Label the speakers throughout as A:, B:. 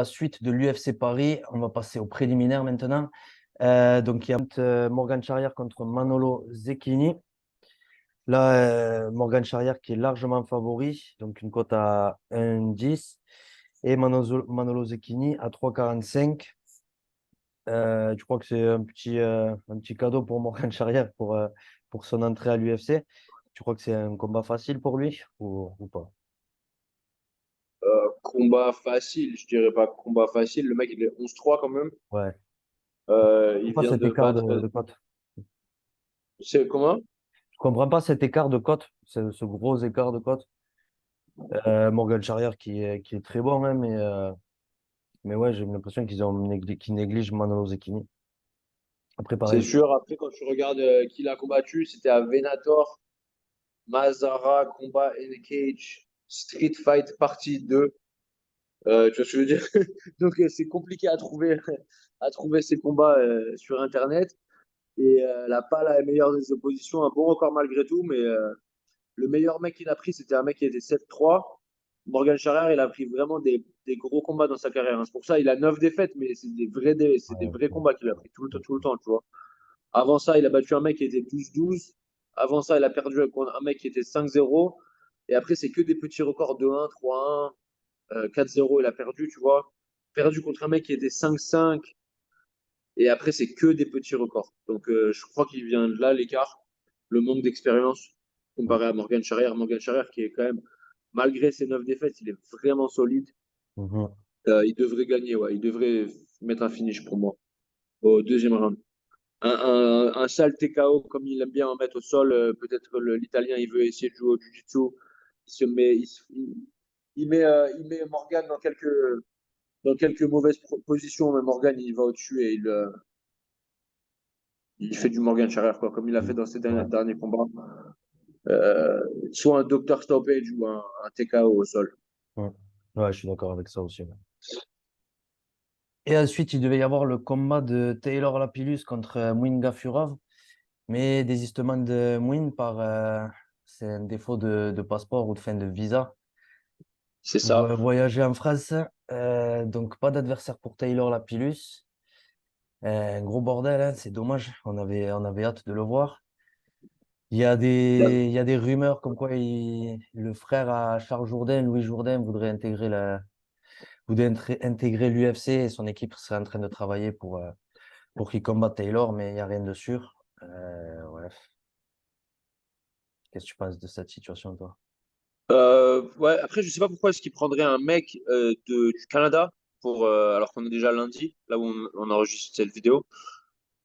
A: la suite de l'UFC Paris. On va passer aux préliminaires maintenant. Donc, il y a Morgan Charrière contre Manolo Zecchini. Là, Morgan Charrière qui est largement favori, donc une cote à 1,10. Et Manolo Zecchini à 3,45. Je crois que c'est un petit cadeau pour Morgan Charrière pour son entrée à l'UFC. Tu crois que c'est un combat facile pour lui ou pas?
B: Combat facile, je dirais pas combat facile. Le mec, il est 11-3 quand même.
A: Ouais.
B: Il
A: Pas
B: vient
A: cet
B: de
A: écart
B: battre.
A: de cote.
B: C'est comment?
A: Je comprends pas cet écart de cote, ce gros écart de cote. Morgan Charrière qui est très bon, hein, mais ouais, j'ai l'impression qu'ils négligent Manolo Zecchini. Après,
B: C'est
A: pareil.
B: sûr. Après, quand tu regardes qui l'a combattu, c'était à Venator, Mazara, combat in a cage, Street Fight partie 2. Tu vois ce que je veux dire? Donc, c'est compliqué à trouver, à trouver ces combats sur Internet. Et elle n'a pas la meilleure des oppositions, un bon record malgré tout, mais le meilleur mec qu'il a pris, c'était un mec qui était 7-3. Morgan Charrière, il a pris vraiment des gros combats dans sa carrière, hein. C'est pour ça il a 9 défaites, mais c'est des
A: Ouais,
B: vrais
A: ok.
B: combats qu'il a pris tout le temps, tu vois. Avant ça, il a battu un mec qui était 12-12. Avant ça, il a perdu contre un mec qui était 5-0. Et après, c'est que des petits records de 1, 3-1, 4-0, il a perdu, tu vois. Perdu contre un mec qui était 5-5. Et après, c'est que des petits records. Donc, je crois qu'il vient de là, l'écart, le manque d'expérience comparé à Morgan Charrière. Morgan Charrière, qui est quand même, malgré ses 9 défaites, il est vraiment solide.
A: Mhm.
B: Il devrait gagner, ouais. Il devrait mettre un finish pour moi au deuxième round. Un sale TKO, comme il aime bien en mettre au sol, peut-être que l'Italien, il veut essayer de jouer au Jiu-Jitsu. Il met Morgan dans quelques mauvaises positions, mais Morgan, il va au-dessus et il fait du Morgan Charrière, quoi, comme il a fait dans ses
A: Ouais,
B: derniers combats. Euh, Soit un doctor stoppage ou un TKO au sol.
A: ouais. Ouais, je suis d'accord avec ça aussi. Ouais. Et ensuite, il devait y avoir le combat de Taylor Lapillus contre Muinga Furov, mais désistement de Muin c'est un défaut de passeport ou de fin de visa
B: C'est
A: pour
B: ça.
A: voyager en France. Donc, pas d'adversaire pour Taylor Lapillus. Un gros bordel, hein, c'est dommage. On avait hâte de le voir. Il y a des rumeurs comme quoi le frère à Charles Jourdain, Louis Jourdain, voudrait intégrer l'UFC et son équipe serait en train de travailler pour qu'il combatte Taylor, mais il n'y a rien de sûr. Ouais. Qu'est-ce que tu penses de cette situation, toi?
B: Ouais, après, je sais pas pourquoi est-ce qu'il prendrait un mec du Canada alors qu'on est déjà lundi, là où on enregistre cette vidéo.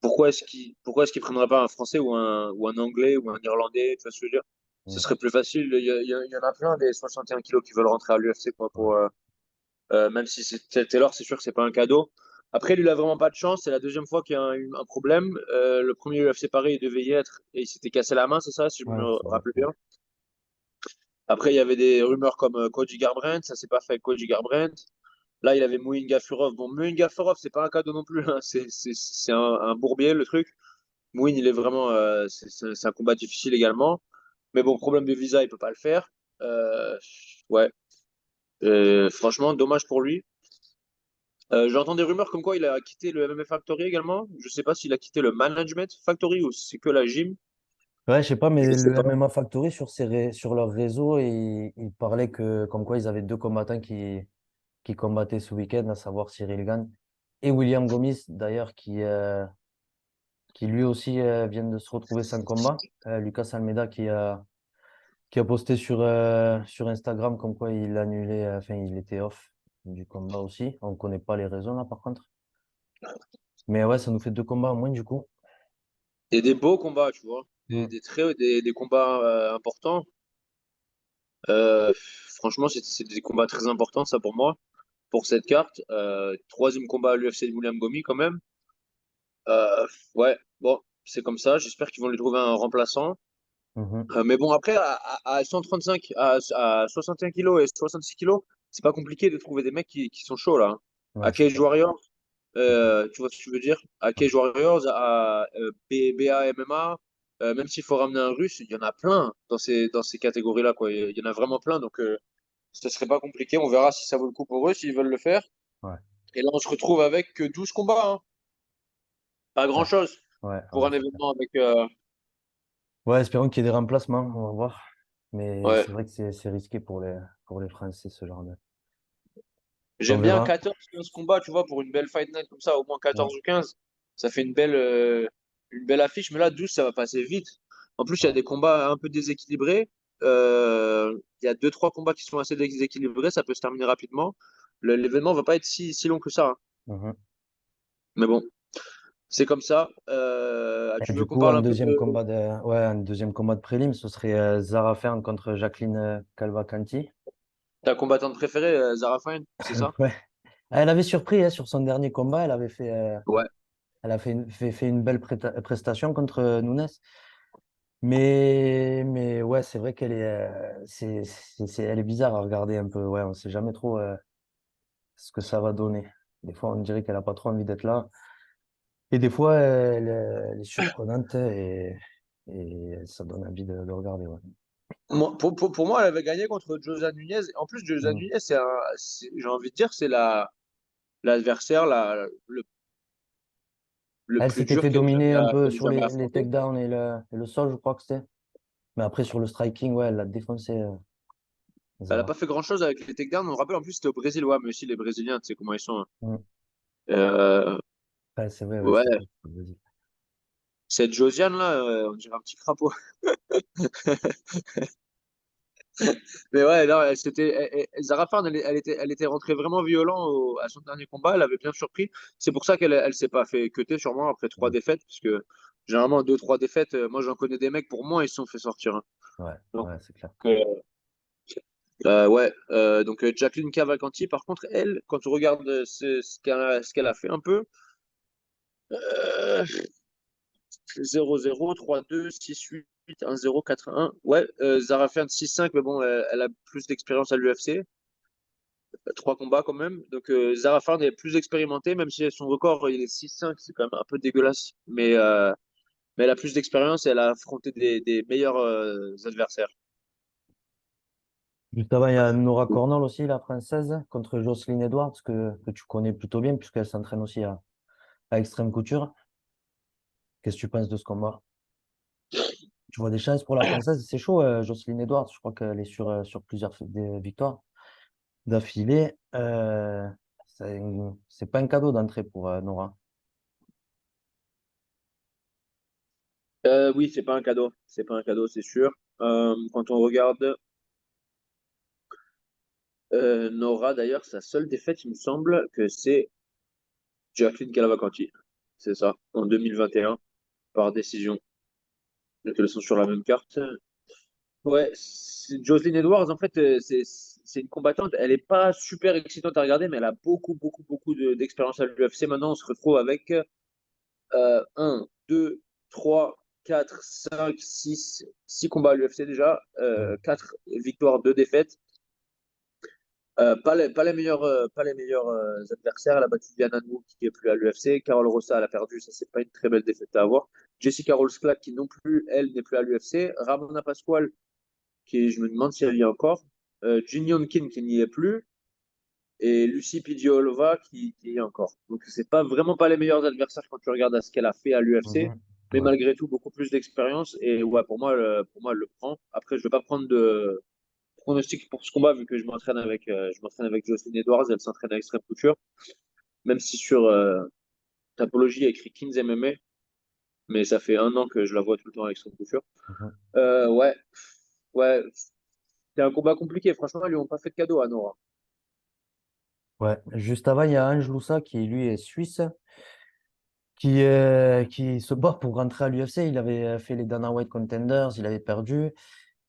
B: Pourquoi est-ce qu'il prendrait pas un Français ou un Anglais ou un Irlandais, tu vois ce que je veux dire? Ce
A: Mm.
B: serait plus facile. Il y en a plein des 61 kilos qui veulent rentrer à l'UFC, quoi,
A: Ouais.
B: même si c'est Taylor, c'est sûr que c'est pas un cadeau. Après, lui, il a vraiment pas de chance. C'est la deuxième fois qu'il y a un problème. Le premier UFC Paris, il devait y être et il s'était cassé la main, c'est ça, si je
A: Ouais,
B: me
A: c'est ça.
B: rappelle bien. Après, il y avait des rumeurs comme Cody Garbrandt, ça s'est pas fait avec Cody Garbrandt. Là, il avait Muinga Furov. Bon, Muinga Furov, c'est pas un cadeau non plus, hein. C'est un bourbier, le truc. Mouine, il est vraiment, c'est un combat difficile également. Mais bon, problème de visa, il peut pas le faire. Ouais. Franchement, dommage pour lui. J'entends des rumeurs comme quoi il a quitté le MMA Factory également. Je sais pas s'il a quitté le Management Factory ou si c'est que la gym.
A: Ouais, je sais pas,
B: Je
A: mais
B: sais
A: le
B: pas.
A: MMA Factory sur leur réseau, ils parlaient comme quoi ils avaient deux combattants qui combattaient ce week-end, à savoir Cyril Gane et William Gomis, d'ailleurs, qui lui aussi vient de se retrouver sans combat. Lucas Almeida qui a posté sur Instagram comme quoi il annulait, enfin il était off du combat aussi. On ne connaît pas les raisons là par contre. Mais ouais, ça nous fait deux combats en moins du coup.
B: Et des beaux combats, tu vois.
A: Mm.
B: Des combats importants. Euh, Franchement, c'est des combats très importants, ça pour moi, pour cette carte. Troisième combat à l'UFC de William Gomis quand même. Ouais, bon, c'est comme ça. J'espère qu'ils vont lui trouver un remplaçant.
A: Mhm.
B: Mais bon, après, à 135, à 61 kilos et 66 kilos, c'est pas compliqué de trouver des mecs qui sont chauds là, hein.
A: Ouais,
B: À
A: c'est
B: Cage
A: ça.
B: Warriors,
A: Mhm.
B: tu vois ce que je veux dire? À Cage Warriors, à BA MMA, même s'il faut ramener un russe, il y en a plein dans ces catégories-là, quoi. Il y en a vraiment plein, donc ce serait pas compliqué. On verra si ça vaut le coup pour eux, s'ils veulent le faire.
A: Ouais,
B: Et là, on se retrouve avec que 12 combats, hein. Pas
A: ouais,
B: grand-chose
A: ouais,
B: pour un
A: c'est clair.
B: événement avec.
A: Ouais, espérons qu'il y ait des remplacements, on va voir. Mais
B: Ouais.
A: c'est vrai que c'est risqué pour les Français, ce genre de. On
B: J'aime bien
A: verra.
B: 14-15 combats, tu vois, pour une belle fight night comme ça, au moins
A: Mm.
B: 14 ou 15. Ça fait une belle affiche, mais là, 12, ça va passer vite. En plus, il y a
A: Ouais.
B: des combats un peu déséquilibrés. Il y a deux, trois combats qui sont assez déséquilibrés, ça peut se terminer rapidement. L'événement va pas être si long que ça, hein.
A: Mhm.
B: Mais bon, c'est comme ça.
A: Et
B: Tu veux
A: du
B: qu'on
A: coup,
B: parle un peu de.
A: un deuxième combat de prélim, ce serait Zara Fern contre Jacqueline Calva-Canty.
B: Ta combattante préférée, Zara Fine, c'est ça?
A: Ouais. Ah, elle avait surpris hein, sur son dernier combat.
B: Ouais.
A: Elle a fait une belle prestation contre Nunes. Mais ouais, c'est vrai qu'elle est, elle est bizarre à regarder un peu. Ouais, on sait jamais trop ce que ça va donner. Des fois, on dirait qu'elle a pas trop envie d'être là. Et des fois, elle est surprenante et ça donne envie de regarder. Ouais.
B: Pour moi, elle avait gagné contre Josa Nunez. En plus, Josa
A: Mm.
B: Nunez, j'ai envie de dire, c'est l'adversaire le
A: Elle
B: plus
A: s'était
B: dur
A: fait dominer un peu
B: qu'elle ait
A: sur
B: jamais
A: les
B: affronté.
A: takedowns et le sol, je crois que c'était. Mais après, sur le striking, ouais, elle l'a défoncé,
B: Elle n'a
A: Zara.
B: pas fait grand-chose avec les takedowns. On me rappelle, en plus, c'était au Brésil. Ouais, mais aussi les Brésiliens, tu sais comment ils sont, hein.
A: Mm.
B: Euh,
A: Ouais, c'est vrai, ouais,
B: ouais,
A: c'est vrai. Faut le dire.
B: cette Josiane, là, on dirait un petit crapaud. Mais ouais, non, Zara Farn, elle était rentrée vraiment violent à son dernier combat. Elle avait bien surpris. C'est pour ça qu'elle s'est pas fait cutter, sûrement, après trois
A: Mm.
B: défaites. Parce que généralement, deux, trois défaites, moi, j'en connais des mecs, pour moi, ils se sont fait sortir, hein.
A: Ouais,
B: Donc,
A: ouais, c'est clair.
B: ouais. Jacqueline Cavalcanti, par contre, elle, quand on regarde ce qu'elle a fait un peu, euh, 0-0, 3-2, 6-8, 1-0, 4-1. Ouais, Zara Fern 6-5, mais bon, elle a plus d'expérience à l'UFC. Trois combats quand même. Donc Zara Farn est plus expérimentée, même si son record il est 6-5, c'est quand même un peu dégueulasse. Mais elle a plus d'expérience et elle a affronté des meilleurs adversaires.
A: Juste avant, il y a Nora Cornell aussi, la française, contre Jocelyne Edwards, que tu connais plutôt bien, puisqu'elle s'entraîne aussi à Extrême Couture. Qu'est-ce que tu penses de ce combat? Tu vois des chances pour la française? C'est chaud, Jocelyne Edwards. Je crois qu'elle est sur plusieurs des victoires d'affilée. C'est pas un cadeau d'entrée pour Nora.
B: Oui, c'est pas un cadeau. C'est pas un cadeau, c'est sûr. Quand on regarde Nora, d'ailleurs, sa seule défaite, il me semble que c'est Jacqueline Calavacanti. C'est ça, en 2021, par décision. Donc elles sont sur la même carte. Ouais, Jocelyn Edwards, en fait, c'est une combattante. Elle n'est pas super excitante à regarder, mais elle a beaucoup d'expérience à l'UFC. Maintenant, on se retrouve avec 1, 2, 3, 4, 5, 6 combats à l'UFC déjà,
A: Mm.
B: 4 victoires, 2 défaites. Pas les meilleurs adversaires. Elle a battu Diana Nou, qui est plus à l'UFC. Carol Rossa, elle a perdu. Ça, c'est pas une très belle défaite à avoir. Jessica Rolls-Clark, qui non plus, elle, n'est plus à l'UFC. Ramona Pasquale, je me demande si elle y est encore. Jin Yonkin qui n'y est plus, et Lucie Pidiolova qui y est encore. Donc c'est pas vraiment pas les meilleurs adversaires quand tu regardes à ce qu'elle a fait à l'UFC,
A: Mhm.
B: mais
A: Ouais.
B: malgré tout beaucoup plus d'expérience. Et ouais, pour moi, elle le prend. Après, je vais pas prendre de pronostic pour ce combat vu que je m'entraîne avec Jocelyn Edwards, elle s'entraîne avec Extreme Couture, même si sur Tapologie il y a écrit Kings MMA, mais ça fait un an que je la vois tout le temps avec Extreme Couture.
A: Mhm.
B: Ouais, ouais, c'est un combat compliqué. Franchement, ils lui ont pas fait de cadeau à Nora.
A: Ouais. Juste avant, il y a Ange Loussa qui, lui, est suisse, qui se bat pour rentrer à l'UFC. Il avait fait les Dana White Contenders, il avait perdu.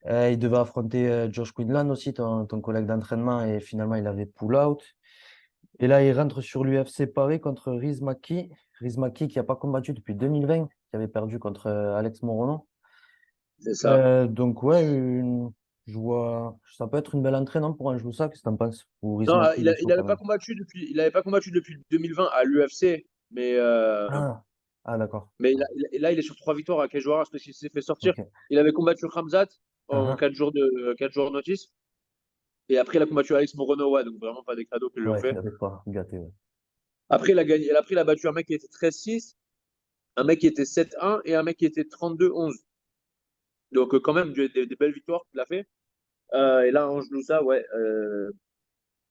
A: Il devait affronter Josh Quinlan aussi, ton collègue d'entraînement, et finalement, il avait pull out. Et là, il rentre sur l'UFC Paris contre Riz Maki. Riz Maki qui n'a pas combattu depuis 2020, qui avait perdu contre Alex Morono.
B: C'est ça.
A: Donc, ouais, ça peut être une belle entrée, non, pour un Joussa, qu'est-ce que t'en penses? Ou Riz
B: Non,
A: Maki, il est chaud quand même.
B: il avait pas combattu depuis 2020 à l'UFC,
A: Ah, ah d'accord.
B: mais
A: Ah,
B: là, il est sur trois victoires à Cage Warriors parce qu'il s'est fait sortir.
A: ok.
B: Il avait combattu Khamzat en
A: Uhum.
B: 4 jours notice. Et après, il a combattu Alex Morono, ouais, donc vraiment pas des cadeaux qu'ils lui ont
A: Ouais, il
B: fait.
A: n'avait pas gâté. Ouais.
B: Après, il a battu un mec qui était 13-6, un mec qui était 7-1 et un mec qui était 32-11. Donc, quand même, des belles victoires qu'il a fait. Et là, Angelousa, ouais.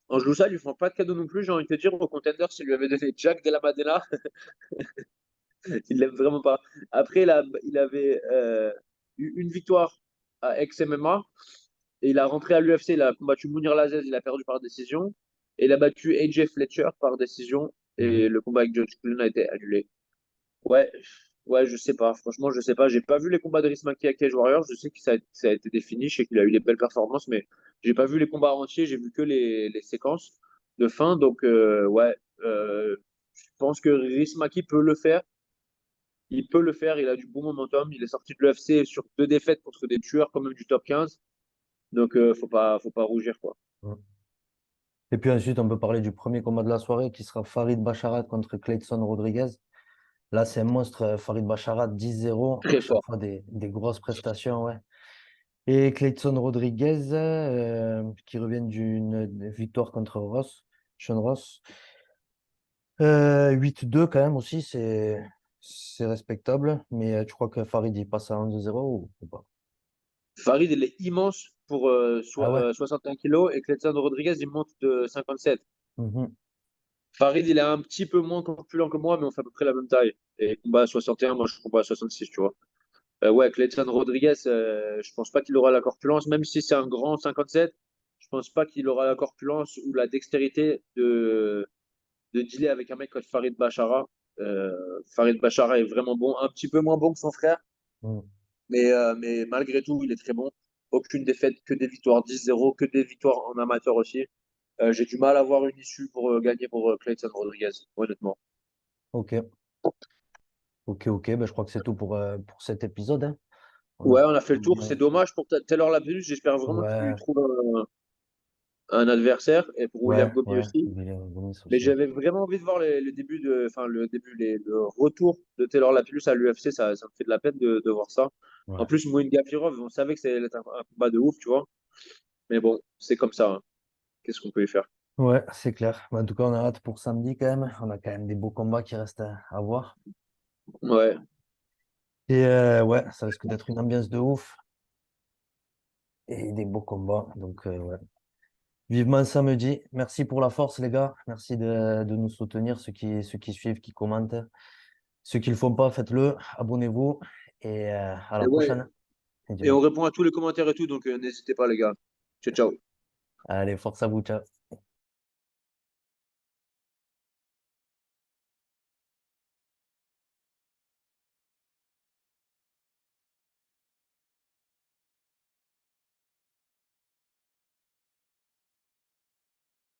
B: Angelousa, lui font pas de cadeau non plus, j'ai envie de te dire. Au contender, il lui avait donné Jack Della Madela. Il l'aime vraiment pas. Après, il avait eu une victoire à ex-MMA et il a rentré à l'UFC. Il a combattu Mounir Lazzez, il a perdu par décision. Et il a battu AJ Fletcher par décision.
A: Mhm.
B: Et le combat avec George Cullen a été annulé. Ouais, ouais, je sais pas. Franchement, je sais pas. J'ai pas vu les combats de Rismaki à Cage Warriors. Je sais que ça a été défini. Je sais qu'il a eu des belles performances, mais j'ai pas vu les combats entiers. J'ai vu que les séquences de fin. Donc, ouais, je pense que Rismaki peut le faire. Il peut le faire, il a du bon momentum. Il est sorti de l'UFC sur 2 défaites contre des tueurs quand même du top 15. Donc, faut pas rougir, quoi.
A: Mhm. Et puis ensuite, on peut parler du premier combat de la soirée qui sera Farid Basharat contre Clayton Rodriguez. Là, c'est un monstre, Farid Basharat, 10-0, à
B: Très
A: chaque
B: fort.
A: fois des grosses prestations, ouais. Et Clayton Rodriguez, qui revient d'une victoire contre Sean Ross. 8-2 quand même aussi, c'est respectable. Mais tu crois que Farid, il passe à 11-0 ou pas?
B: Farid, il est immense pour
A: Ah ouais?
B: 61 kilos et Clayton Rodriguez, il monte de 57.
A: Mhm.
B: Farid, il est un petit peu moins corpulent que moi, mais on fait à peu près la même taille. Et il combat à 61, moi je combat à 66, tu vois. Ouais, Clayton Rodriguez, je pense pas qu'il aura la corpulence, même si c'est un grand 57, je pense pas qu'il aura la corpulence ou la dextérité de dealer avec un mec comme Farid Bachara. Farid Bachara est vraiment bon, un petit peu moins bon que son frère,
A: Mhm.
B: mais malgré tout, il est très bon. Aucune défaite, que des victoires 10-0, que des victoires en amateur aussi. J'ai du mal à voir une issue pour gagner pour Clayton Rodriguez, honnêtement.
A: Ok, ok. Ben, je crois que c'est tout pour cet épisode, hein. On a
B: Ouais, on a fait le tour. C'est
A: bien.
B: dommage pour Taylor Lapillus. J'espère vraiment qu'il lui
A: Ouais,
B: trouve un adversaire et pour William Gomi
A: ouais.
B: aussi.
A: William Gomis
B: Mais
A: aussi.
B: j'avais vraiment envie de voir le début le retour de Taylor Lapillus à l'UFC. Ça me fait de la peine de voir ça. En
A: Ouais.
B: plus, Moïse Gafirov, on savait que ça allait être un combat de ouf, tu vois. Mais bon, c'est comme ça, hein. Qu'est-ce qu'on peut y faire?
A: Ouais, c'est clair. Mais en tout cas, on a hâte pour samedi quand même. On a quand même des beaux combats qui restent à voir.
B: Ouais.
A: Et ouais, ça risque d'être une ambiance de ouf et des beaux combats. Donc, ouais. Vivement samedi. Merci pour la force, les gars. Merci de nous soutenir, ceux qui suivent, qui commentent. Ceux qui ne le font pas, faites-le. Abonnez-vous. Et à
B: Et
A: la
B: ouais.
A: prochaine. Et
B: Et on
A: dis-moi.
B: répond à tous les commentaires et tout, donc n'hésitez pas, les gars. Ciao, ciao.
A: Allez, force à vous. Ciao.